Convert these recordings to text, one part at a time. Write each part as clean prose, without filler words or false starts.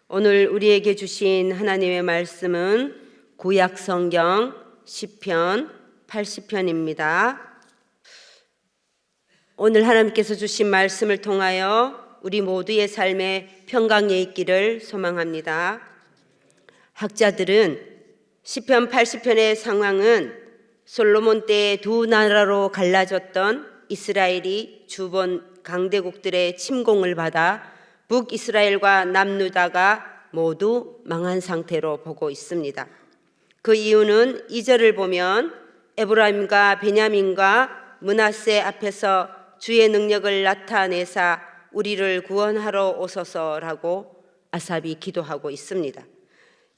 오늘 우리에게 주신 하나님의 말씀은 구약 성경 시편 80편입니다. 오늘 하나님께서 주신 말씀을 통하여 우리 모두의 삶에 평강에 있기를 소망합니다. 학자들은 시편 80편의 상황은 솔로몬 때 두 나라로 갈라졌던 이스라엘이 주본 강대국들의 침공을 받아 북이스라엘과 남유다가 모두 망한 상태로 보고 있습니다. 그 이유는 2절을 보면 에브라임과 베냐민과 므낫세 앞에서 주의 능력을 나타내사 우리를 구원하러 오소서라고 아삽이 기도하고 있습니다.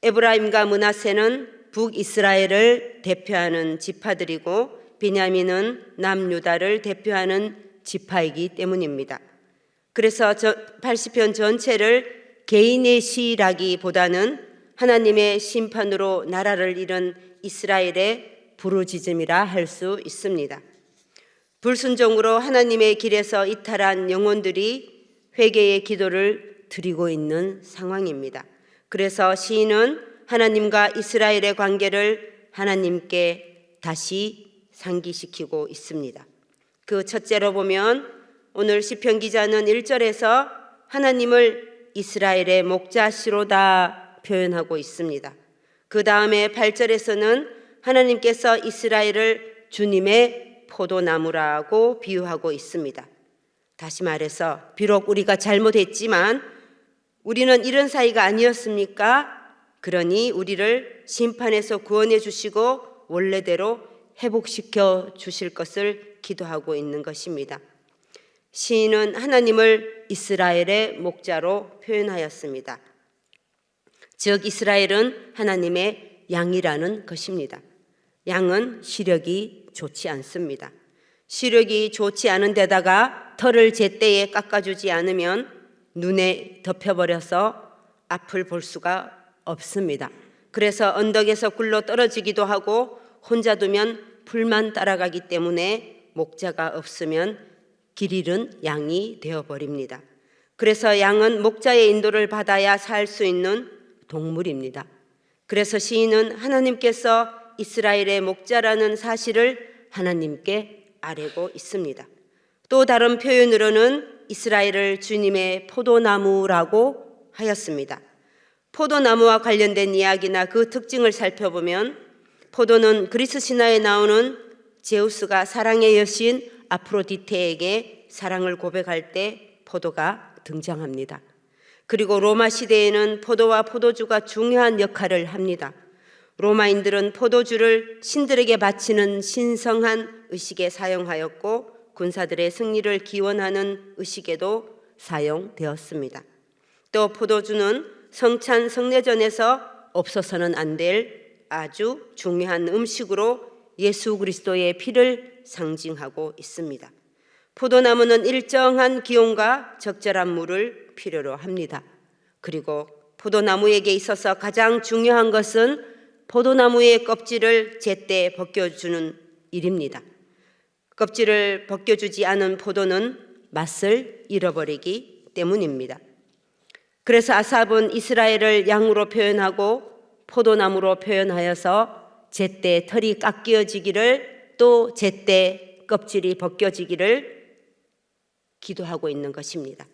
에브라임과 므낫세는 북이스라엘을 대표하는 지파들이고 베냐민은 남유다를 대표하는 지파이기 때문입니다. 그래서 80편 전체를 개인의 시라기보다는 하나님의 심판으로 나라를 잃은 이스라엘의 부르짖음이라 할 수 있습니다. 불순종으로 하나님의 길에서 이탈한 영혼들이 회개의 기도를 드리고 있는 상황입니다. 그래서 시인은 하나님과 이스라엘의 관계를 하나님께 다시 상기시키고 있습니다. 그 첫째로 보면 오늘 시편 기자는 1절에서 하나님을 이스라엘의 목자시로다 표현하고 있습니다. 그 다음에 8절에서는 하나님께서 이스라엘을 주님의 포도나무라고 비유하고 있습니다. 다시 말해서 비록 우리가 잘못했지만 우리는 이런 사이가 아니었습니까? 그러니 우리를 심판에서 구원해 주시고 원래대로 회복시켜 주실 것을 기도하고 있는 것입니다. 시인은 하나님을 이스라엘의 목자로 표현하였습니다. 즉 이스라엘은 하나님의 양이라는 것입니다. 양은 시력이 좋지 않습니다. 시력이 좋지 않은 데다가 털을 제때에 깎아주지 않으면 눈에 덮여버려서 앞을 볼 수가 없습니다. 그래서 언덕에서 굴러 떨어지기도 하고 혼자 두면 풀만 따라가기 때문에 목자가 없으면 길 잃은 양이 되어버립니다. 그래서 양은 목자의 인도를 받아야 살 수 있는 동물입니다. 그래서 시인은 하나님께서 이스라엘의 목자라는 사실을 하나님께 아뢰고 있습니다. 또 다른 표현으로는 이스라엘을 주님의 포도나무라고 하였습니다. 포도나무와 관련된 이야기나 그 특징을 살펴보면 포도는 그리스 신화에 나오는 제우스가 사랑의 여신 아프로디테에게 사랑을 고백할 때 포도가 등장합니다. 그리고 로마 시대에는 포도와 포도주가 중요한 역할을 합니다. 로마인들은 포도주를 신들에게 바치는 신성한 의식에 사용하였고 군사들의 승리를 기원하는 의식에도 사용되었습니다. 또 포도주는 성찬 성례전에서 없어서는 안 될 아주 중요한 음식으로 예수 그리스도의 피를 상징하고 있습니다. 포도나무는 일정한 기온과 적절한 물을 필요로 합니다. 그리고 포도나무에게 있어서 가장 중요한 것은 포도나무의 껍질을 제때 벗겨주는 일입니다. 껍질을 벗겨주지 않은 포도는 맛을 잃어버리기 때문입니다. 그래서 아삽은 이스라엘을 양으로 표현하고 포도나무로 표현하여서 제때 털이 깎여지기를 또 제때 껍질이 벗겨지기를 기도하고 있는 것입니다.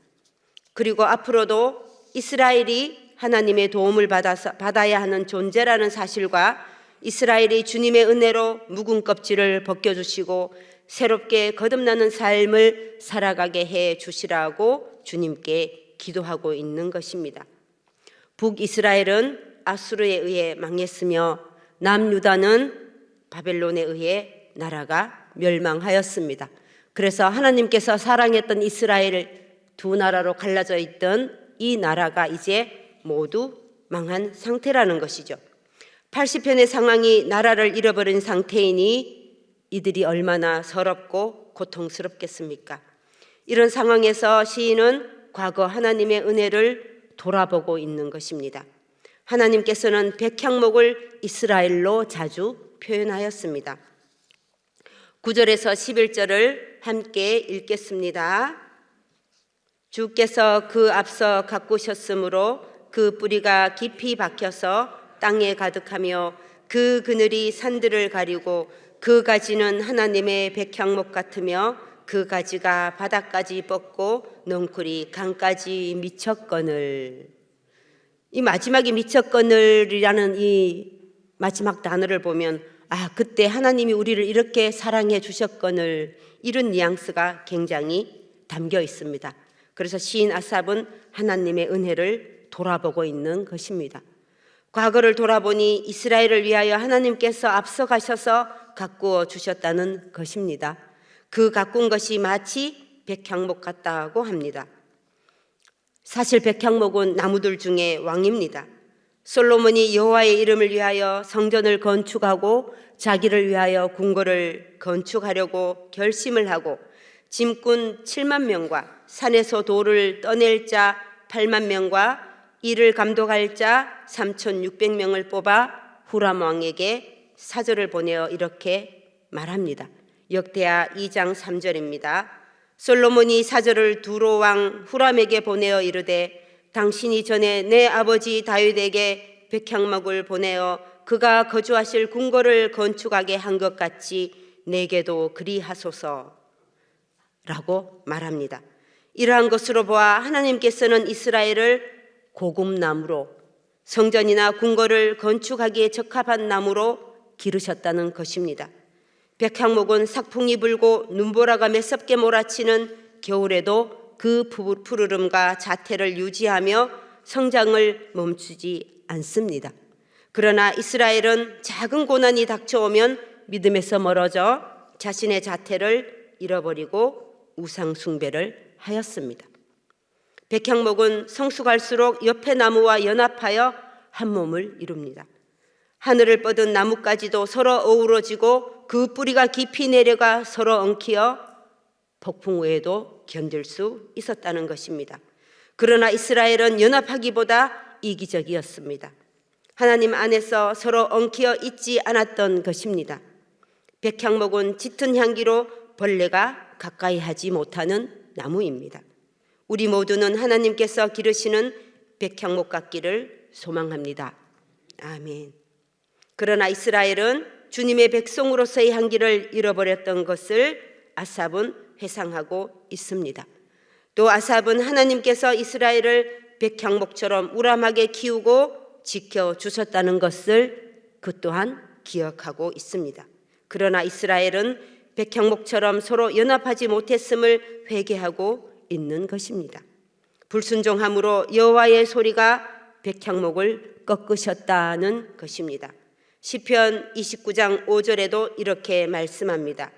그리고 앞으로도 이스라엘이 하나님의 도움을 받아야 하는 존재라는 사실과 이스라엘이 주님의 은혜로 묵은 껍질을 벗겨주시고 새롭게 거듭나는 삶을 살아가게 해 주시라고 주님께 기도하고 있는 것입니다. 북이스라엘은 아수르에 의해 망했으며 남유다는 바벨론에 의해 나라가 멸망하였습니다. 그래서 하나님께서 사랑했던 이스라엘 두 나라로 갈라져 있던 이 나라가 이제 모두 망한 상태라는 것이죠. 80편의 상황이 나라를 잃어버린 상태이니 이들이 얼마나 서럽고 고통스럽겠습니까? 이런 상황에서 시인은 과거 하나님의 은혜를 돌아보고 있는 것입니다. 하나님께서는 백향목을 이스라엘로 자주 표현하였습니다. 9절에서 11절을 함께 읽겠습니다. 주께서 그 앞서 가꾸셨으므로 그 뿌리가 깊이 박혀서 땅에 가득하며 그 그늘이 산들을 가리고 그 가지는 하나님의 백향목 같으며 그 가지가 바닥까지 뻗고 넝쿨이 강까지 미쳤거늘. 이 마지막에 미쳤거늘이라는 이 마지막 단어를 보면 그때 하나님이 우리를 이렇게 사랑해 주셨거늘, 이런 뉘앙스가 굉장히 담겨 있습니다. 그래서 시인 아삽은 하나님의 은혜를 돌아보고 있는 것입니다. 과거를 돌아보니 이스라엘을 위하여 하나님께서 앞서가셔서 가꾸어 주셨다는 것입니다. 그 가꾼 것이 마치 백향목 같다고 합니다. 사실 백향목은 나무들 중에 왕입니다. 솔로몬이 여호와의 이름을 위하여 성전을 건축하고 자기를 위하여 궁궐을 건축하려고 결심을 하고 짐꾼 7만 명과 산에서 돌을 떠낼 자 8만 명과 이를 감독할 자 3,600명을 뽑아 후람 왕에게 사절을 보내어 이렇게 말합니다. 역대하 2장 3절입니다. 솔로몬이 사절을 두로 왕 후람에게 보내어 이르되 당신이 전에 내 아버지 다윗에게 백향목을 보내어 그가 거주하실 궁궐을 건축하게 한 것 같이 내게도 그리하소서 라고 말합니다. 이러한 것으로 보아 하나님께서는 이스라엘을 고급나무로, 성전이나 궁궐을 건축하기에 적합한 나무로 기르셨다는 것입니다. 백향목은 sak풍이 불고 눈보라가 매섭게 몰아치는 겨울에도 그 푸르름과 자태를 유지하며 성장을 멈추지 않습니다. 그러나 이스라엘은 작은 고난이 닥쳐오면 믿음에서 멀어져 자신의 자태를 잃어버리고 우상 숭배를 하였습니다. 백향목은 성숙할수록 옆에 나무와 연합하여 한 몸을 이룹니다. 하늘을 뻗은 나뭇가지도 서로 어우러지고 그 뿌리가 깊이 내려가 서로 엉키어 폭풍 외에도 견딜 수 있었다는 것입니다. 그러나 이스라엘은 연합하기보다 이기적이었습니다. 하나님 안에서 서로 엉키어 있지 않았던 것입니다. 백향목은 짙은 향기로 벌레가 가까이 하지 못하는 나무입니다. 우리 모두는 하나님께서 기르시는 백향목 같기를 소망합니다. 아멘. 그러나 이스라엘은 주님의 백성으로서의 향기를 잃어버렸던 것을 아삽은 회상하고 있습니다. 또 아삽은 하나님께서 이스라엘을 백향목처럼 우람하게 키우고 지켜주셨다는 것을 그 또한 기억하고 있습니다. 그러나 이스라엘은 백향목처럼 서로 연합하지 못했음을 회개하고 있는 것입니다. 불순종함으로 여호와의 소리가 백향목을 꺾으셨다는 것입니다. 시편 29장 5절에도 이렇게 말씀합니다.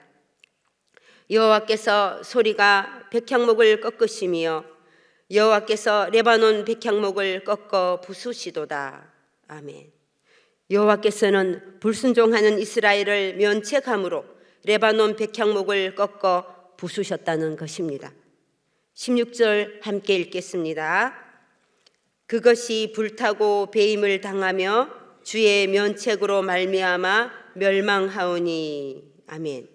여호와께서 소리가 백향목을 꺾으시며 여호와께서 레바논 백향목을 꺾어 부수시도다. 아멘. 여호와께서는 불순종하는 이스라엘을 면책함으로 레바논 백향목을 꺾어 부수셨다는 것입니다. 16절 함께 읽겠습니다. 그것이 불타고 배임을 당하며 주의 면책으로 말미암아 멸망하오니. 아멘.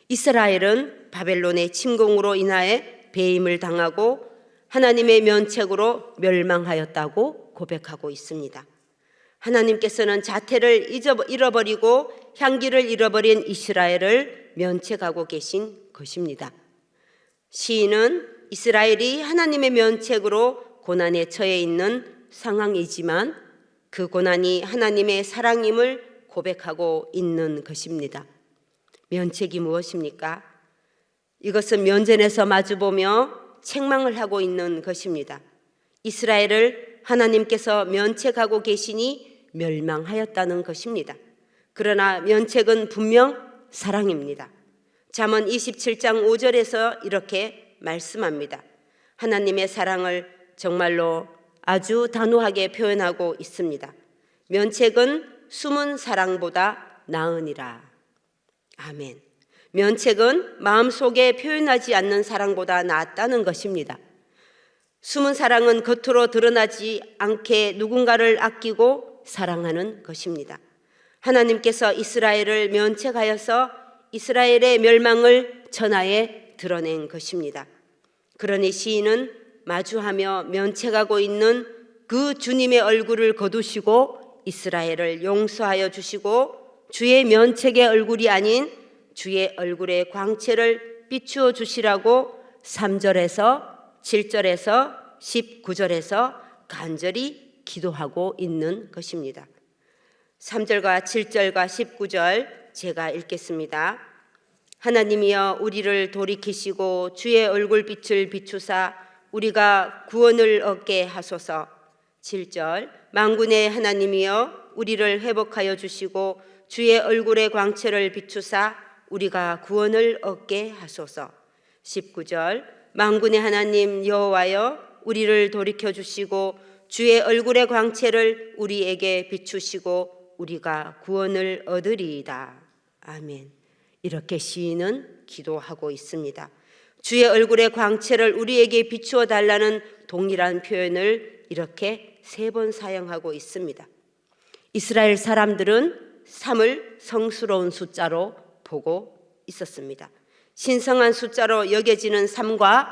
이스라엘은 바벨론의 침공으로 인하여 배임을 당하고 하나님의 면책으로 멸망하였다고 고백하고 있습니다. 하나님께서는 자태를 잃어버리고 향기를 잃어버린 이스라엘을 면책하고 계신 것입니다. 시인은 이스라엘이 하나님의 면책으로 고난에 처해 있는 상황이지만 그 고난이 하나님의 사랑임을 고백하고 있는 것입니다. 면책이 무엇입니까? 이것은 면전에서 마주보며 책망을 하고 있는 것입니다. 이스라엘을 하나님께서 면책하고 계시니 멸망하였다는 것입니다. 그러나 면책은 분명 사랑입니다. 잠언 27장 5절에서 이렇게 말씀합니다. 하나님의 사랑을 정말로 아주 단호하게 표현하고 있습니다. 면책은 숨은 사랑보다 나으니라. 아멘. 면책은 마음속에 표현하지 않는 사랑보다 낫다는 것입니다. 숨은 사랑은 겉으로 드러나지 않게 누군가를 아끼고 사랑하는 것입니다. 하나님께서 이스라엘을 면책하여서 이스라엘의 멸망을 천하에 드러낸 것입니다. 그러니 시인은 마주하며 면책하고 있는 그 주님의 얼굴을 거두시고 이스라엘을 용서하여 주시고 주의 면책의 얼굴이 아닌 주의 얼굴의 광채를 비추어 주시라고 3절에서 7절에서 19절에서 간절히 기도하고 있는 것입니다. 3절과 7절과 19절 제가 읽겠습니다. 하나님이여 우리를 돌이키시고 주의 얼굴빛을 비추사 우리가 구원을 얻게 하소서. 7절 만군의 하나님이여 우리를 회복하여 주시고 주의 얼굴의 광채를 비추사 우리가 구원을 얻게 하소서. 19절 만군의 하나님 여호와여 우리를 돌이켜 주시고 주의 얼굴의 광채를 우리에게 비추시고 우리가 구원을 얻으리이다. 아멘. 이렇게 시인은 기도하고 있습니다. 주의 얼굴의 광채를 우리에게 비추어 달라는 동일한 표현을 이렇게 3번 사용하고 있습니다. 이스라엘 사람들은 3을 성스러운 숫자로 보고 있었습니다. 신성한 숫자로 여겨지는 3과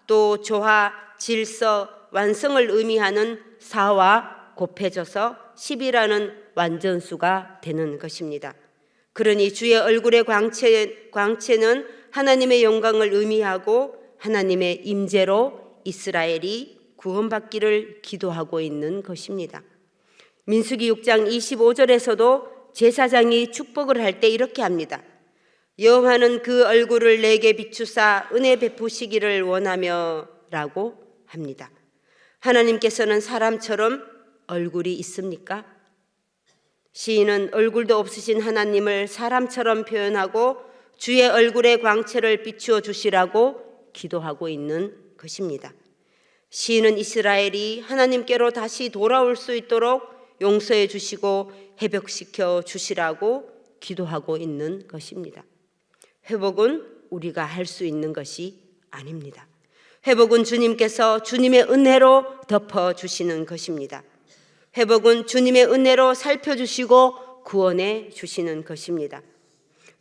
또 조화, 질서, 완성을 의미하는 4와 곱해져서 10이라는 완전수가 되는 것입니다. 그러니 주의 얼굴의 광채는 하나님의 영광을 의미하고 하나님의 임재로 이스라엘이 구원받기를 기도하고 있는 것입니다. 민수기 6장 25절에서도 제사장이 축복을 할 때 이렇게 합니다. 여호와는 그 얼굴을 내게 비추사 은혜 베푸시기를 원하며 라고 합니다. 하나님께서는 사람처럼 얼굴이 있습니까? 시인은 얼굴도 없으신 하나님을 사람처럼 표현하고 주의 얼굴의 광채를 비추어 주시라고 기도하고 있는 것입니다. 시인은 이스라엘이 하나님께로 다시 돌아올 수 있도록 용서해 주시고 회복시켜 주시라고 기도하고 있는 것입니다. 회복은 우리가 할 수 있는 것이 아닙니다. 회복은 주님께서 주님의 은혜로 덮어주시는 것입니다. 회복은 주님의 은혜로 살펴주시고 구원해 주시는 것입니다.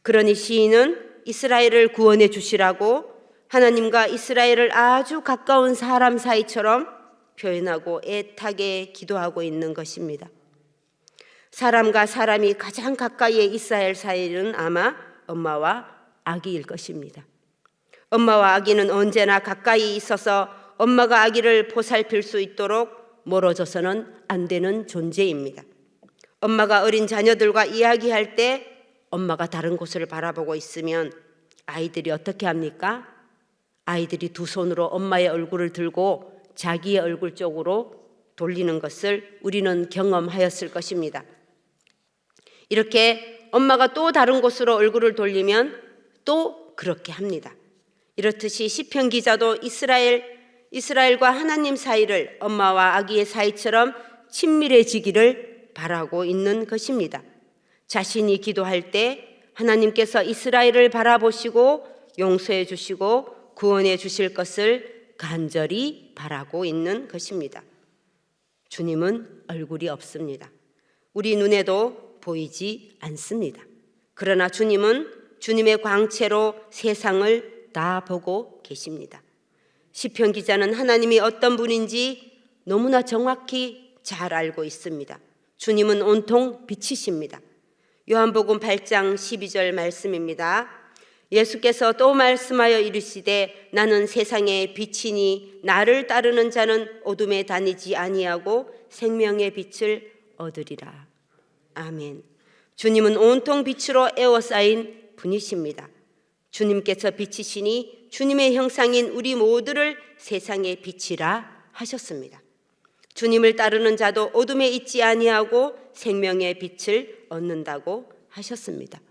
그러니 시인은 이스라엘을 구원해 주시라고 하나님과 이스라엘을 아주 가까운 사람 사이처럼 표현하고 애타게 기도하고 있는 것입니다. 사람과 사람이 가장 가까이에 있어야 할 사이는 아마 엄마와 아기일 것입니다. 엄마와 아기는 언제나 가까이 있어서 엄마가 아기를 보살필 수 있도록 멀어져서는 안 되는 존재입니다. 엄마가 어린 자녀들과 이야기할 때 엄마가 다른 곳을 바라보고 있으면 아이들이 어떻게 합니까? 아이들이 두 손으로 엄마의 얼굴을 들고 자기의 얼굴 쪽으로 돌리는 것을 우리는 경험하였을 것입니다. 이렇게 엄마가 또 다른 곳으로 얼굴을 돌리면 또 그렇게 합니다. 이렇듯이 시편 기자도 이스라엘과 하나님 사이를 엄마와 아기의 사이처럼 친밀해지기를 바라고 있는 것입니다. 자신이 기도할 때 하나님께서 이스라엘을 바라보시고 용서해 주시고 구원해 주실 것을 간절히 바라고 있는 것입니다. 주님은 얼굴이 없습니다. 우리 눈에도 보이지 않습니다. 그러나 주님은 주님의 광채로 세상을 다 보고 계십니다. 시편 기자는 하나님이 어떤 분인지 너무나 정확히 잘 알고 있습니다. 주님은 온통 빛이십니다. 요한복음 8장 12절 말씀입니다. 예수께서 또 말씀하여 이르시되 나는 세상의 빛이니 나를 따르는 자는 어둠에 다니지 아니하고 생명의 빛을 얻으리라. 아멘. 주님은 온통 빛으로 에워싸인 분이십니다. 주님께서 빛이시니 주님의 형상인 우리 모두를 세상의 빛이라 하셨습니다. 주님을 따르는 자도 어둠에 있지 아니하고 생명의 빛을 얻는다고 하셨습니다.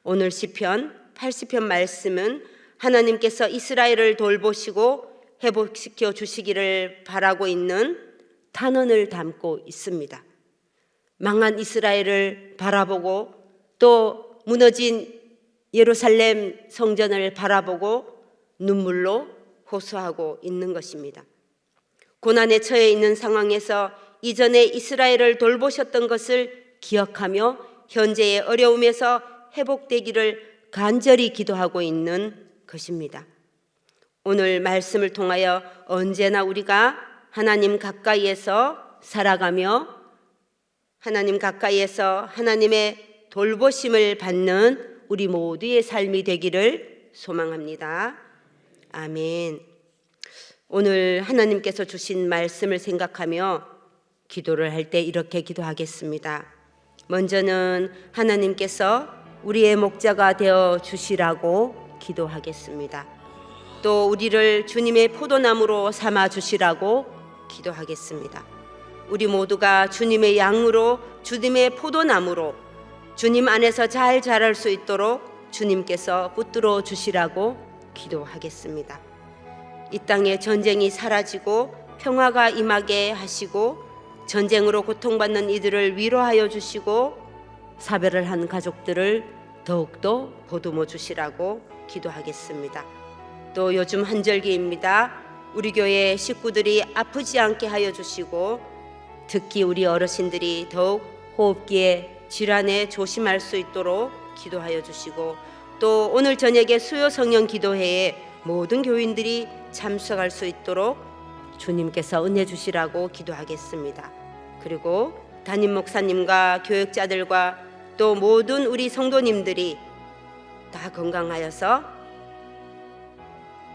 오늘 시편 80편 말씀은 하나님께서 이스라엘을 돌보시고 회복시켜 주시기를 바라고 있는 탄원을 담고 있습니다. 망한 이스라엘을 바라보고 또 무너진 예루살렘 성전을 바라보고 눈물로 호소하고 있는 것입니다. 고난에 처해 있는 상황에서 이전에 이스라엘을 돌보셨던 것을 기억하며 현재의 어려움에서 회복되기를 간절히 기도하고 있는 것입니다. 오늘 말씀을 통하여 언제나 우리가 하나님 가까이에서 살아가며 하나님 가까이에서 하나님의 돌보심을 받는 우리 모두의 삶이 되기를 소망합니다. 아멘. 오늘 하나님께서 주신 말씀을 생각하며 기도를 할 때 이렇게 기도하겠습니다. 먼저는 하나님께서 우리의 목자가 되어 주시라고 기도하겠습니다. 또 우리를 주님의 포도나무로 삼아 주시라고 기도하겠습니다. 우리 모두가 주님의 양으로, 주님의 포도나무로 주님 안에서 잘 자랄 수 있도록 주님께서 붙들어 주시라고 기도하겠습니다. 이 땅에 전쟁이 사라지고 평화가 임하게 하시고 전쟁으로 고통받는 이들을 위로하여 주시고 사별을 한 가족들을 더욱더 보듬어 주시라고 기도하겠습니다. 또 요즘 한절기입니다. 우리 교회 식구들이 아프지 않게 하여 주시고 특히 우리 어르신들이 더욱 호흡기에 질환에 조심할 수 있도록 기도하여 주시고 또 오늘 저녁에 수요 성령 기도회에 모든 교인들이 참석할 수 있도록 주님께서 은혜 주시라고 기도하겠습니다. 그리고 담임 목사님과 교역자들과 또 모든 우리 성도님들이 다 건강하여서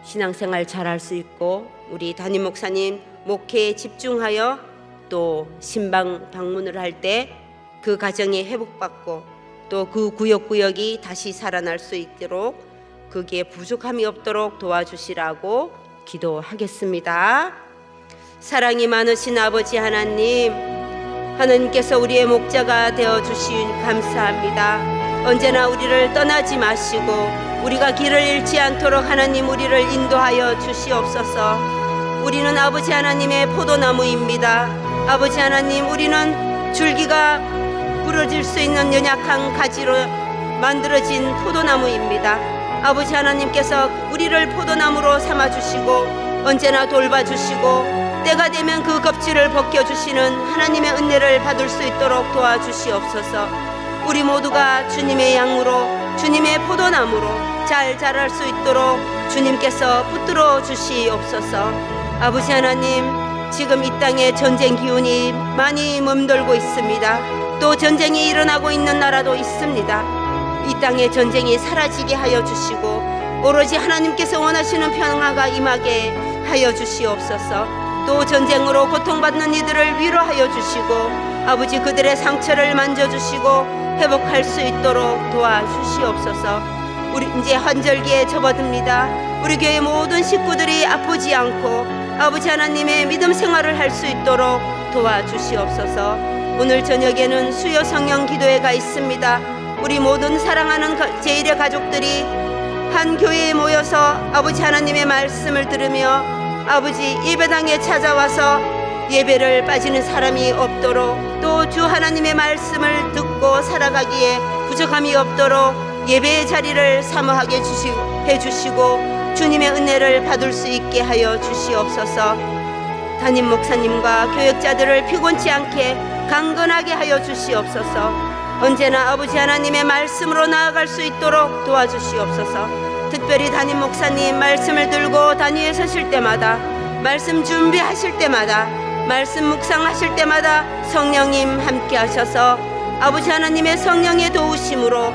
신앙생활 잘할 수 있고 우리 담임 목사님 목회에 집중하여 또 신방 방문을 할 때 그 가정이 회복받고 또 그 구역구역이 다시 살아날 수 있도록 거기에 부족함이 없도록 도와주시라고 기도하겠습니다. 사랑이 많으신 아버지 하나님, 하나님께서 우리의 목자가 되어주신 감사합니다. 언제나 우리를 떠나지 마시고 우리가 길을 잃지 않도록 하나님 우리를 인도하여 주시옵소서. 우리는 아버지 하나님의 포도나무입니다. 아버지 하나님, 우리는 줄기가 부러질 수 있는 연약한 가지로 만들어진 포도나무입니다. 아버지 하나님께서 우리를 포도나무로 삼아주시고 언제나 돌봐주시고 때가 되면 그 껍질을 벗겨주시는 하나님의 은혜를 받을 수 있도록 도와주시옵소서. 우리 모두가 주님의 양으로 주님의 포도나무로 잘 자랄 수 있도록 주님께서 붙들어 주시옵소서. 아버지 하나님, 지금 이 땅에 전쟁 기운이 많이 맴돌고 있습니다. 또 전쟁이 일어나고 있는 나라도 있습니다. 이 땅에 전쟁이 사라지게 하여 주시고 오로지 하나님께서 원하시는 평화가 임하게 하여 주시옵소서. 또 전쟁으로 고통받는 이들을 위로하여 주시고 아버지 그들의 상처를 만져주시고 회복할 수 있도록 도와주시옵소서. 우리 이제 환절기에 접어듭니다. 우리 교회 모든 식구들이 아프지 않고 아버지 하나님의 믿음 생활을 할 수 있도록 도와주시옵소서. 오늘 저녁에는 수요 성령 기도회가 있습니다. 우리 모든 사랑하는 제1의 가족들이 한 교회에 모여서 아버지 하나님의 말씀을 들으며 아버지 예배당에 찾아와서 예배를 빠지는 사람이 없도록 또 주 하나님의 말씀을 듣고 살아가기에 부족함이 없도록 예배의 자리를 사모하게 해주시고 주님의 은혜를 받을 수 있게 하여 주시옵소서. 담임 목사님과 교역자들을 피곤치 않게 강건하게 하여 주시옵소서. 언제나 아버지 하나님의 말씀으로 나아갈 수 있도록 도와주시옵소서. 특별히 담임 목사님 말씀을 들고 단위에 서실 때마다 말씀 준비하실 때마다 말씀 묵상하실 때마다 성령님 함께 하셔서 아버지 하나님의 성령의 도우심으로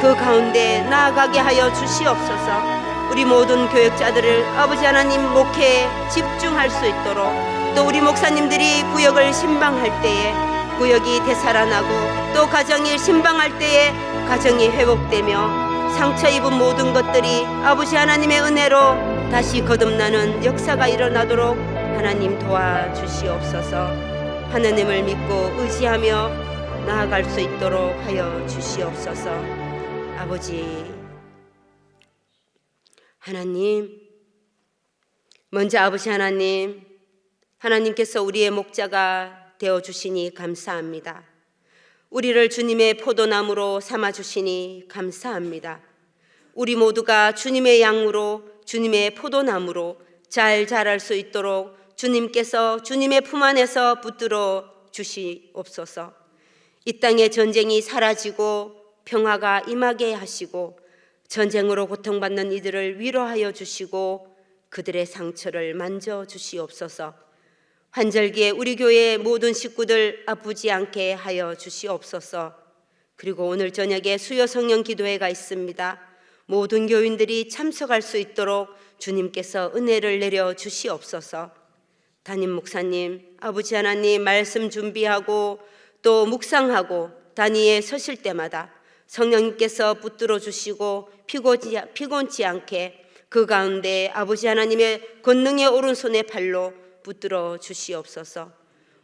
그 가운데 나아가게 하여 주시옵소서. 우리 모든 교역자들을 아버지 하나님 목회에 집중할 수 있도록 또 우리 목사님들이 구역을 신방할 때에 구역이 되살아나고 또 가정이 신방할 때에 가정이 회복되며 상처 입은 모든 것들이 아버지 하나님의 은혜로 다시 거듭나는 역사가 일어나도록 하나님 도와주시옵소서. 하나님을 믿고 의지하며 나아갈 수 있도록 하여 주시옵소서. 아버지 하나님, 먼저 아버지 하나님, 하나님께서 우리의 목자가 되어주시니 감사합니다. 우리를 주님의 포도나무로 삼아주시니 감사합니다. 우리 모두가 주님의 양으로 주님의 포도나무로 잘 자랄 수 있도록 주님께서 주님의 품 안에서 붙들어 주시옵소서. 이 땅의 전쟁이 사라지고 평화가 임하게 하시고 전쟁으로 고통받는 이들을 위로하여 주시고 그들의 상처를 만져 주시옵소서. 환절기에 우리 교회 모든 식구들 아프지 않게 하여 주시옵소서. 그리고 오늘 저녁에 수요 성령 기도회가 있습니다. 모든 교인들이 참석할 수 있도록 주님께서 은혜를 내려 주시옵소서. 담임 목사님, 아버지 하나님 말씀 준비하고 또 묵상하고 단위에 서실 때마다 성령님께서 붙들어 주시고 피곤치 않게 그 가운데 아버지 하나님의 권능의 오른손의 팔로 붙들어 주시옵소서.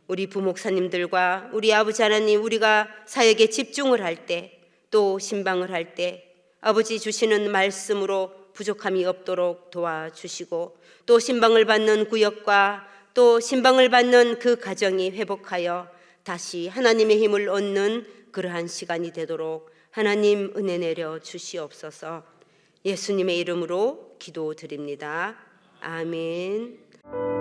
우리 부목사님들과 우리 아버지 하나님, 우리가 사역에 집중을 할 때 또 신방을 할 때 아버지 주시는 말씀으로 부족함이 없도록 도와주시고 또 신방을 받는 구역과 또 신방을 받는 그 가정이 회복하여 다시 하나님의 힘을 얻는 그러한 시간이 되도록 하나님 은혜 내려 주시옵소서. 예수님의 이름으로 기도드립니다. 아멘.